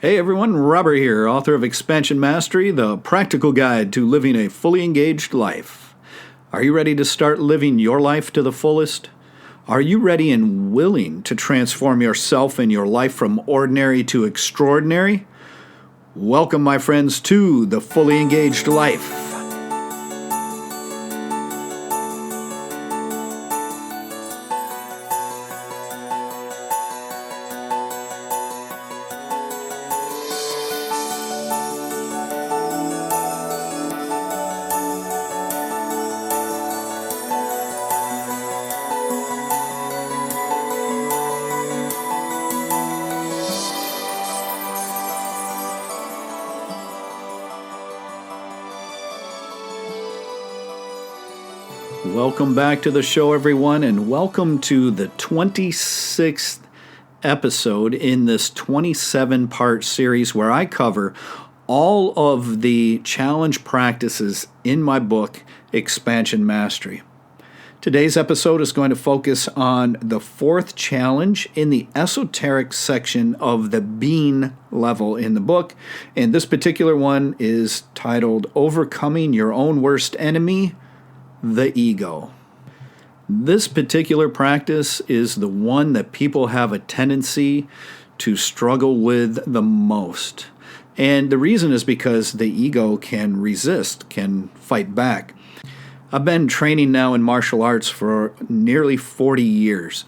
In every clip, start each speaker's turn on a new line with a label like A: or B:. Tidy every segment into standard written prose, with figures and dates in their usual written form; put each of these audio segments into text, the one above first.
A: Hey everyone, Robert here, author of Expansion Mastery, the practical guide to living a fully engaged life. Are you ready to start living your life to the fullest? Are you ready and willing to transform yourself and your life from ordinary to extraordinary? Welcome, my friends, to the Fully Engaged Life. Welcome back to the show, everyone, and welcome to the 26th episode in this 27-part series where I cover all of the challenge practices in my book, Expansion Mastery. Today's episode is going to focus on the fourth challenge in the esoteric section of the being level in the book, and this particular one is titled Overcoming Your Own Worst Enemy, the Ego. This particular practice is the one that people have a tendency to struggle with the most. And the reason is because the ego can resist, can fight back. I've been training now in martial arts for nearly 40 years.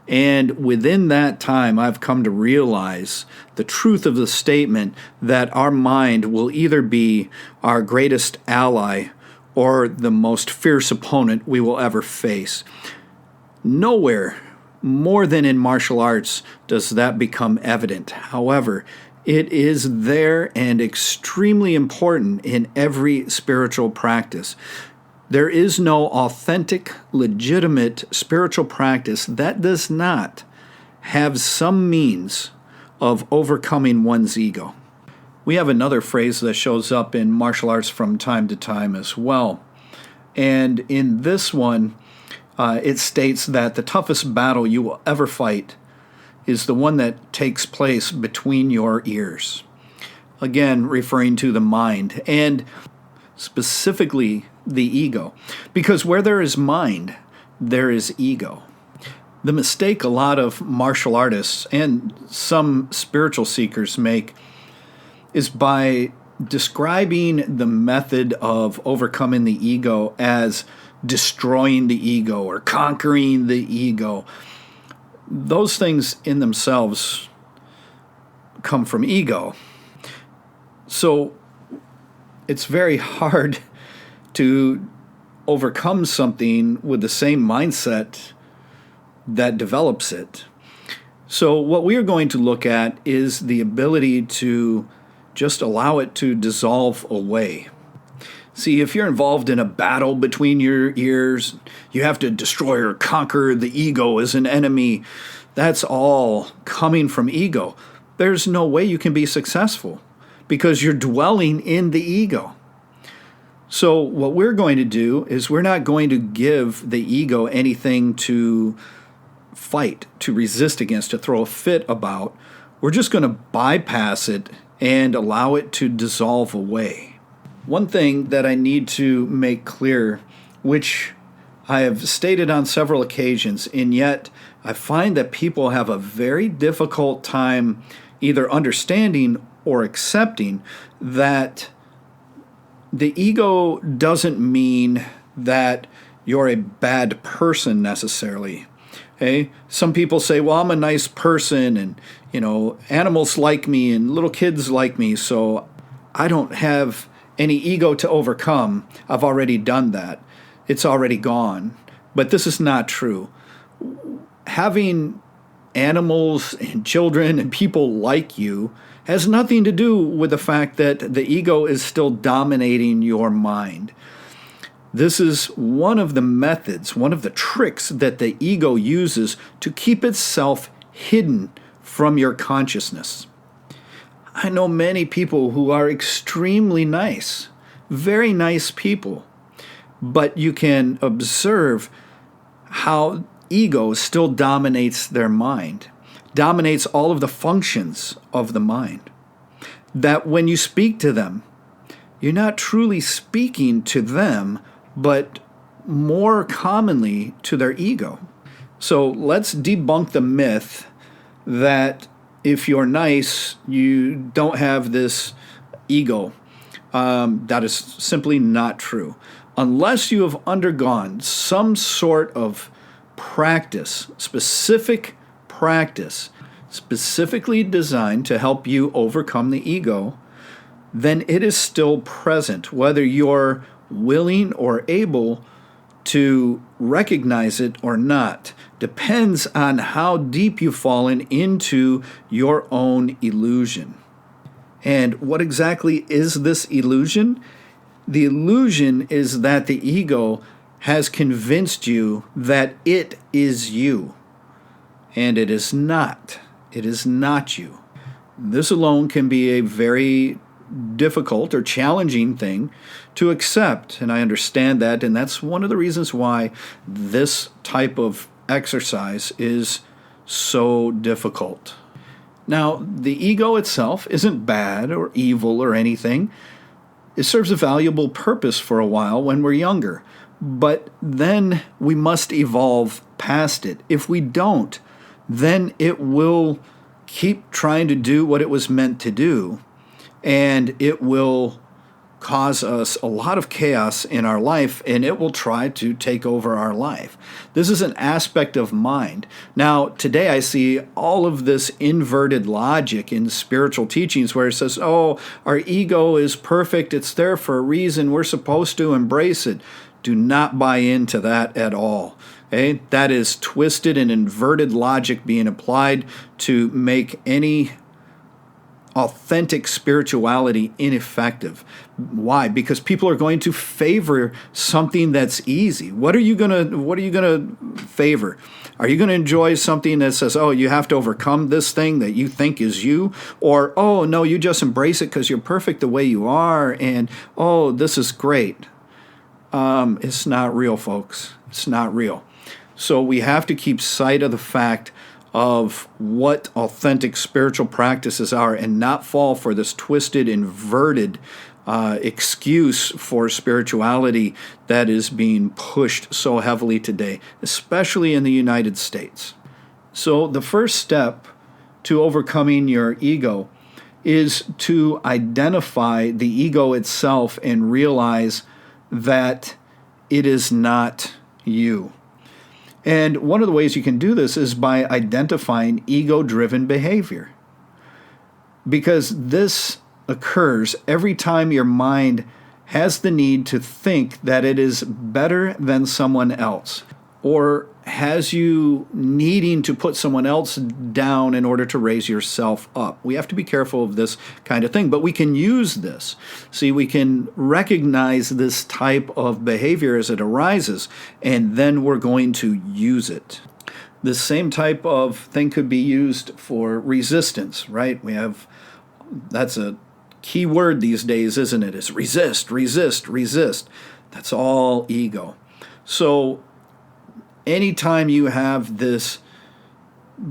A: And within that time, I've come to realize the truth of the statement that our mind will either be our greatest ally or the most fierce opponent we will ever face. Nowhere more than in martial arts does that become evident. However, it is there and extremely important in every spiritual practice. There is no authentic, legitimate spiritual practice that does not have some means of overcoming one's ego. We have another phrase that shows up in martial arts from time to time as well. And in this one, it states that the toughest battle you will ever fight is the one that takes place between your ears. Again, referring to the mind, and specifically the ego. Because where there is mind, there is ego. The mistake a lot of martial artists and some spiritual seekers make is by describing the method of overcoming the ego as destroying the ego or conquering the ego. Those things in themselves come from ego. So it's very hard to overcome something with the same mindset that develops it. So what we are going to look at is the ability to just allow it to dissolve away. See, if you're involved in a battle between your ears, you have to destroy or conquer the ego as an enemy. That's all coming from ego. There's no way you can be successful because you're dwelling in the ego. So what we're going to do is we're not going to give the ego anything to fight, to resist against, to throw a fit about. We're just going to bypass it and allow it to dissolve away. One thing that I need to make clear, which I have stated on several occasions, and yet I find that people have a very difficult time either understanding or accepting, that the ego doesn't mean that you're a bad person necessarily. Okay? Some people say, well, I'm a nice person and, animals like me and little kids like me, so I don't have any ego to overcome. I've already done that. It's already gone. But this is not true. Having animals and children and people like you has nothing to do with the fact that the ego is still dominating your mind. This is one of the methods, one of the tricks that the ego uses to keep itself hidden from your consciousness. I know many people who are extremely nice, very nice people, but you can observe how ego still dominates their mind, dominates all of the functions of the mind. that when you speak to them, you're not truly speaking to them, but more commonly to their ego. So let's debunk the myth that if you're nice, you don't have this ego. That is simply not true. Unless you have undergone some sort of practice, specific practice, specifically designed to help you overcome the ego, then it is still present, whether you're willing or able to recognize it or not. Depends on how deep you've fallen into your own illusion. And what exactly is this illusion? The illusion is that the ego has convinced you that it is you. And it is not. It is not you. This alone can be a very difficult or challenging thing to accept, and I understand that, and that's one of the reasons why this type of exercise is so difficult. Now, the ego itself isn't bad or evil or anything. It serves a valuable purpose for a while when we're younger, but then we must evolve past it. If we don't, then it will keep trying to do what it was meant to do, and it will cause us a lot of chaos in our life, and it will try to take over our life. This is an aspect of mind. Now, today I see all of this inverted logic in spiritual teachings where it says, oh, our ego is perfect, it's there for a reason, we're supposed to embrace it. Do not buy into that at all. Okay? That is twisted and inverted logic being applied to make any authentic spirituality ineffective. Why? Because people are going to favor something that's easy. What are you gonna favor? Are you going to enjoy something that says, oh, you have to overcome this thing that you think is you? Or, oh, no, you just embrace it because you're perfect the way you are, and, oh, this is great. It's not real, folks. It's not real. So we have to keep sight of the fact of what authentic spiritual practices are and not fall for this twisted, inverted excuse for spirituality that is being pushed so heavily today, especially in the United States. So the first step to overcoming your ego is to identify the ego itself and realize that it is not you. And one of the ways you can do this is by identifying ego-driven behavior. Because this occurs every time your mind has the need to think that it is better than someone else, or has you needing to put someone else down in order to raise yourself up. We have to be careful of this kind of thing, but we can use this. See, we can recognize this type of behavior as it arises, and then we're going to use it. The same type of thing could be used for resistance, right? That's a key word these days, isn't it? It's resist, resist, resist. That's all ego. So anytime you have this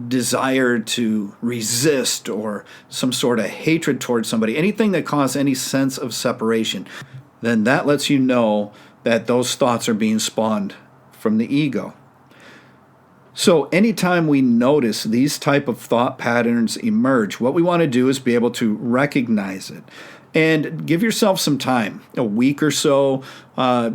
A: desire to resist or some sort of hatred towards somebody, anything that causes any sense of separation, then that lets you know that those thoughts are being spawned from the ego. So anytime we notice these type of thought patterns emerge, what we want to do is be able to recognize it. And give yourself some time, a week or so,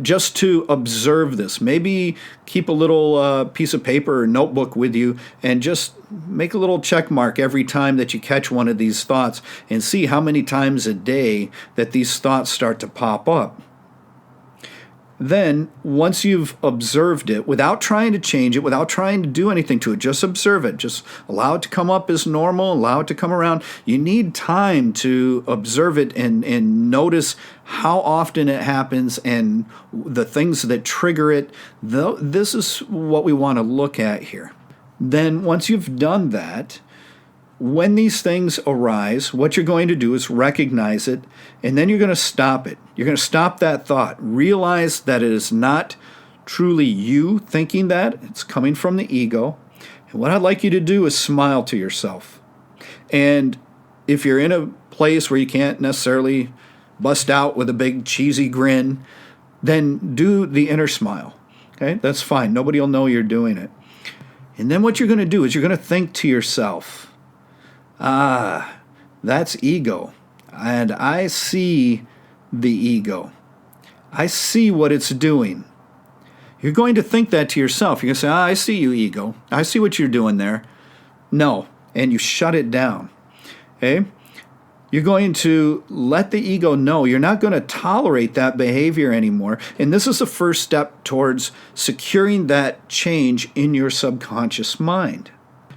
A: just to observe this. Maybe keep a little piece of paper or notebook with you and just make a little check mark every time that you catch one of these thoughts and see how many times a day that these thoughts start to pop up. Then, once you've observed it, without trying to change it, without trying to do anything to it, just observe it. Just allow it to come up as normal, allow it to come around. You need time to observe it and notice how often it happens and the things that trigger it. This is what we want to look at here. Then, once you've done that, when these things arise, what you're going to do is recognize it, and then you're going to stop it. You're going to stop that thought. Realize that it is not truly you thinking that. It's coming from the ego. And what I'd like you to do is smile to yourself. And if you're in a place where you can't necessarily bust out with a big cheesy grin, then do the inner smile. Okay, that's fine. Nobody will know you're doing it. And then what you're going to do is you're going to think to yourself, that's ego. And I see the ego. I see what it's doing. You're going to think that to yourself. You're going to say, I see you, ego. I see what you're doing there. No. And you shut it down. Okay? You're going to let the ego know you're not going to tolerate that behavior anymore. And this is the first step towards securing that change in your subconscious mind.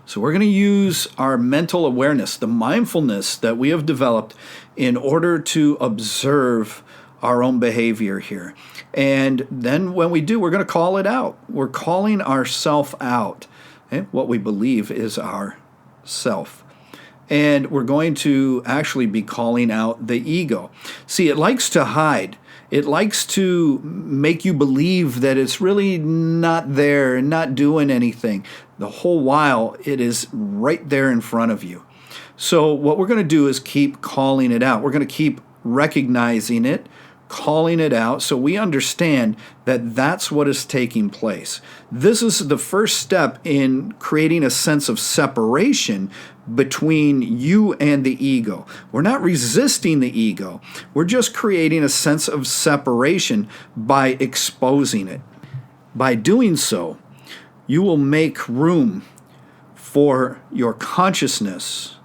A: So we're going to use our mental awareness, the mindfulness that we have developed in order to observe our own behavior here. And then when we do, we're going to call it out. We're calling ourself out. Okay? What we believe is our self. And we're going to actually be calling out the ego. See, it likes to hide. It likes to make you believe that it's really not there and not doing anything. The whole while, it is right there in front of you. So what we're going to do is keep calling it out. We're going to keep recognizing it, calling it out, so we understand that that's what is taking place. This is the first step in creating a sense of separation between you and the ego. We're not resisting the ego. We're just creating a sense of separation by exposing it. By doing so, you will make room for your consciousness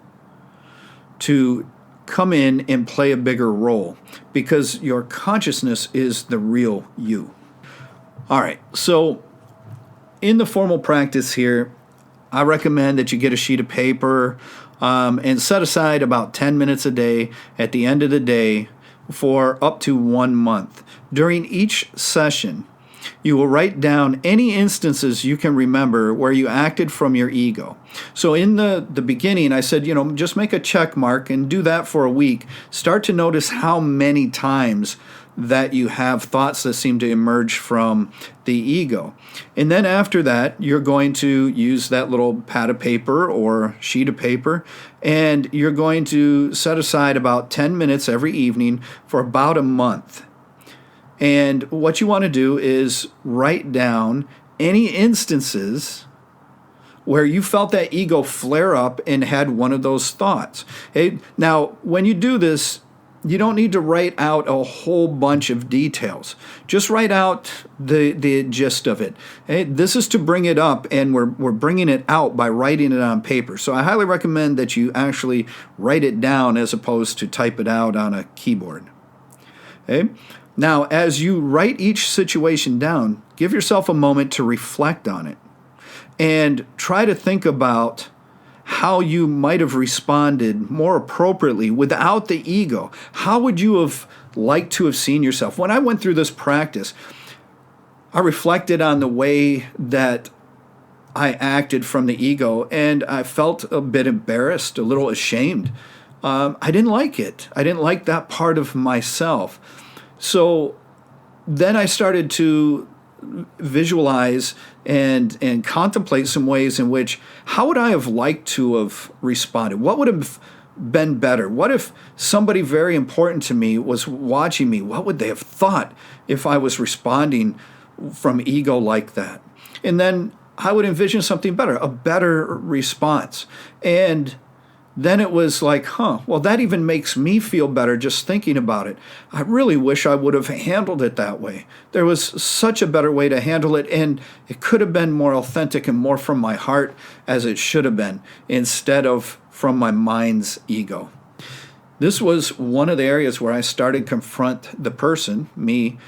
A: to come in and play a bigger role, because your consciousness is the real you. All right, so in the formal practice here, I recommend that you get a sheet of paper and set aside about 10 minutes a day at the end of the day for up to 1 month. During each session, you will write down any instances you can remember where you acted from your ego. So in the beginning, I said, just make a check mark and do that for a week. Start to notice how many times that you have thoughts that seem to emerge from the ego. And then after that, you're going to use that little pad of paper or sheet of paper, and you're going to set aside about 10 minutes every evening for about a month. And what you want to do is write down any instances where you felt that ego flare up and had one of those thoughts. Okay? Now, when you do this, you don't need to write out a whole bunch of details. Just write out the gist of it. Okay? This is to bring it up, and we're bringing it out by writing it on paper. So I highly recommend that you actually write it down as opposed to type it out on a keyboard. Okay? Now, as you write each situation down, give yourself a moment to reflect on it and try to think about how you might have responded more appropriately without the ego. How would you have liked to have seen yourself? When I went through this practice, I reflected on the way that I acted from the ego, and I felt a bit embarrassed, a little ashamed. I didn't like it. I didn't like that part of myself. So then I started to visualize and contemplate some ways in which, how would I have liked to have responded? What would have been better? What if somebody very important to me was watching me? What would they have thought if I was responding from ego like that? And then I would envision something better, a better response. And then it was like, well, that even makes me feel better just thinking about it. I really wish I would have handled it that way. There was such a better way to handle it, and it could have been more authentic and more from my heart as it should have been, instead of from my mind's ego. This was one of the areas where I started to confront the person, me,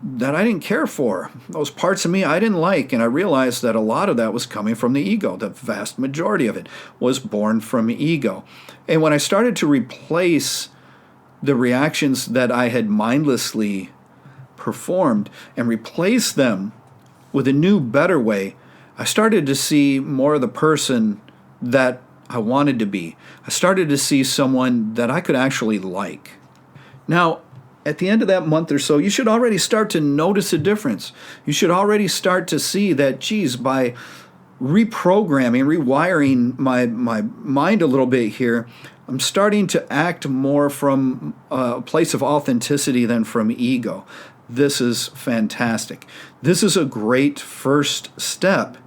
A: that I didn't care for. Those parts of me I didn't like, and I realized that a lot of that was coming from the ego. The vast majority of it was born from ego. And when I started to replace the reactions that I had mindlessly performed and replace them with a new, better way, I started to see more of the person that I wanted to be. I started to see someone that I could actually like. Now, at the end of that month or so, you should already start to notice a difference. You should already start to see that, geez, by reprogramming, rewiring my mind a little bit here, I'm starting to act more from a place of authenticity than from ego. This is fantastic. This is a great first step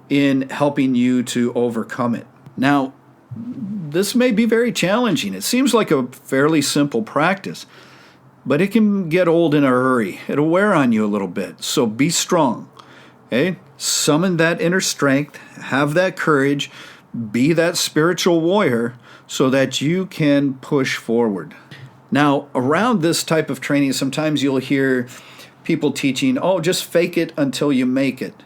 A: in helping you to overcome it. Now, this may be very challenging. It seems like a fairly simple practice, but it can get old in a hurry. It'll wear on you a little bit. So be strong. Okay? Summon that inner strength, have that courage, be that spiritual warrior so that you can push forward. Now, around this type of training, sometimes you'll hear people teaching, oh, just fake it until you make it.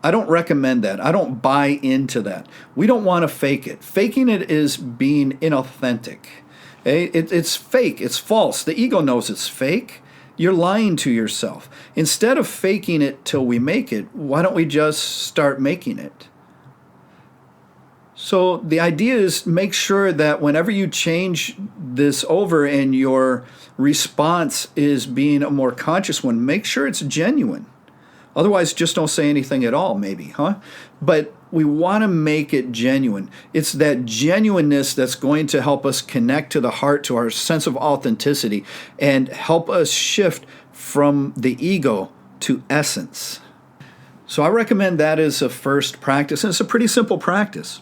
A: I don't recommend that. I don't buy into that. We don't want to fake it. Faking it is being inauthentic. Okay? It's fake. It's false. The ego knows it's fake. You're lying to yourself. Instead of faking it till we make it, why don't we just start making it? So the idea is make sure that whenever you change this over and your response is being a more conscious one, make sure it's genuine. Otherwise, just don't say anything at all, maybe, huh? But we want to make it genuine. It's that genuineness that's going to help us connect to the heart, to our sense of authenticity, and help us shift from the ego to essence. So I recommend that as a first practice, and it's a pretty simple practice.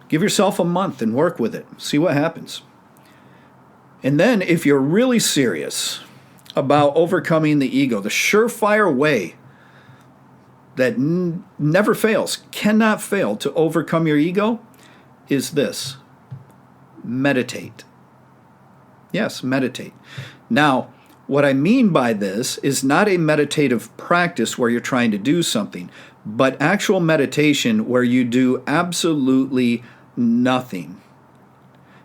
A: Give yourself a month and work with it. See what happens. And then if you're really serious about overcoming the ego, the surefire way that never fails, cannot fail to overcome your ego is this: meditate. Yes, meditate. Now, what I mean by this is not a meditative practice where you're trying to do something, but actual meditation where you do absolutely nothing.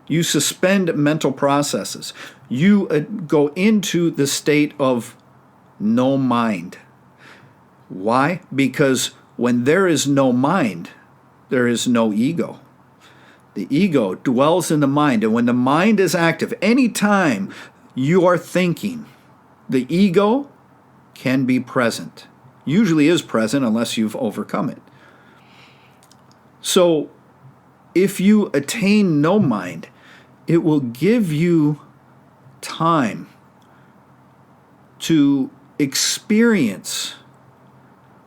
A: You suspend mental processes. You go into the state of no mind. Why? Because when there is no mind, there is no ego. The ego dwells in the mind, and when the mind is active, anytime you are thinking, the ego can be present. Usually is present unless you've overcome it. So if you attain no mind, it will give you time to experience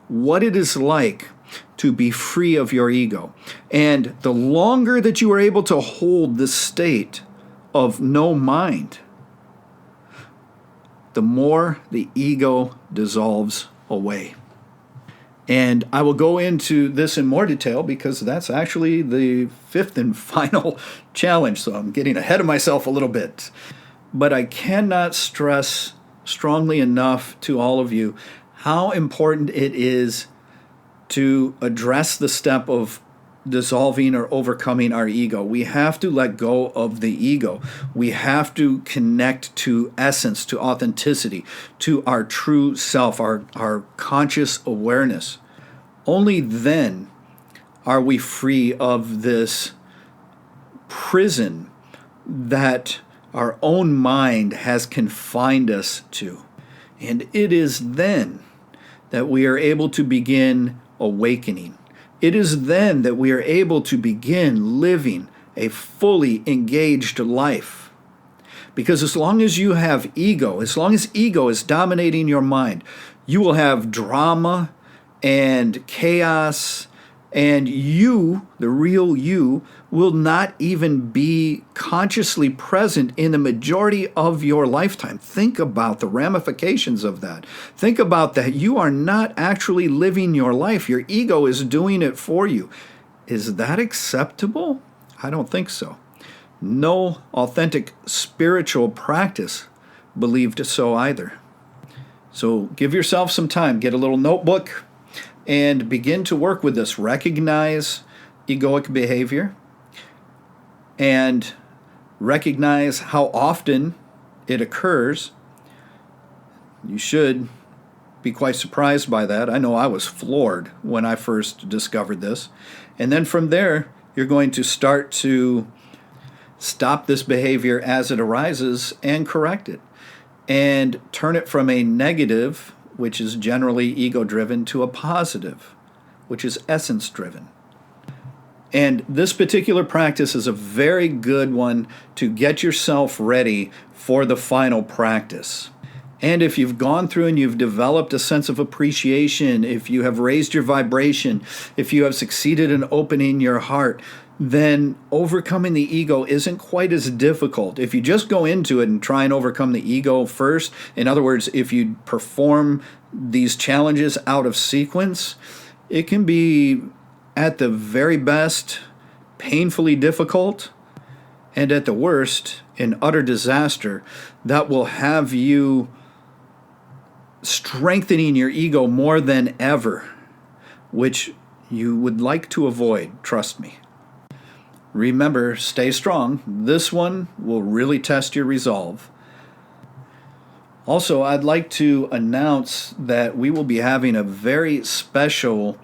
A: what it is like to be free of your ego. And the longer that you are able to hold this state of no mind, the more the ego dissolves away. And I will go into this in more detail because that's actually the fifth and final challenge. So I'm getting ahead of myself a little bit. But I cannot stress strongly enough to all of you how important it is to address the step of dissolving or overcoming our ego. We have to let go of the ego. We have to connect to essence, to authenticity, to our true self, our conscious awareness. Only then are we free of this prison that our own mind has confined us to. And it is then that we are able to begin awakening. It is then that we are able to begin living a fully engaged life. Because as long as you have ego, as long as ego is dominating your mind, you will have drama and chaos, and you, the real you, will not even be consciously present in the majority of your lifetime. Think about the ramifications of that. Think about that. You are not actually living your life. Your ego is doing it for you. Is that acceptable? I don't think so. No authentic spiritual practice believed so either. So give yourself some time. Get a little notebook and begin to work with this. Recognize egoic behavior and recognize how often it occurs. You should be quite surprised by that. I know I was floored when I first discovered this. And then from there, you're going to start to stop this behavior as it arises and correct it. And turn it from a negative, which is generally ego-driven, to a positive, which is essence-driven. And this particular practice is a very good one to get yourself ready for the final practice. And if you've gone through and you've developed a sense of appreciation, if you have raised your vibration, if you have succeeded in opening your heart, then overcoming the ego isn't quite as difficult. If you just go into it and try and overcome the ego first, in other words, if you perform these challenges out of sequence, it can be, at the very best, painfully difficult, and at the worst, an utter disaster that will have you strengthening your ego more than ever, which you would like to avoid, trust me. Remember, stay strong. This one will really test your resolve. Also, I'd like to announce that we will be having a very special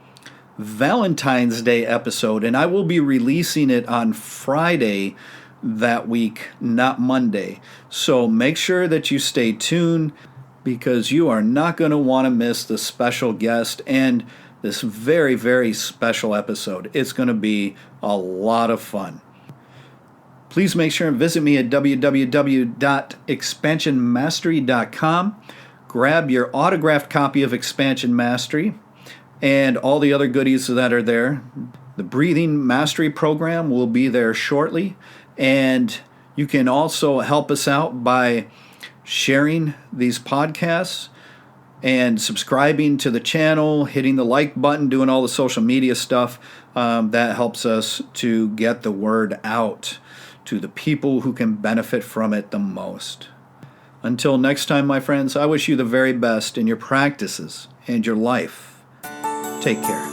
A: Valentine's Day episode, and I will be releasing it on Friday that week, not Monday. So make sure that you stay tuned, because you are not going to want to miss the special guest and this very, very special episode. It's going to be a lot of fun. Please make sure and visit me at www.expansionmastery.com. Grab your autographed copy of Expansion Mastery and all the other goodies that are there. The Breathing Mastery program will be there shortly. And you can also help us out by sharing these podcasts and subscribing to the channel, hitting the like button, doing all the social media stuff. That helps us to get the word out to the people who can benefit from it the most. Until next time, my friends, I wish you the very best in your practices and your life. Take care.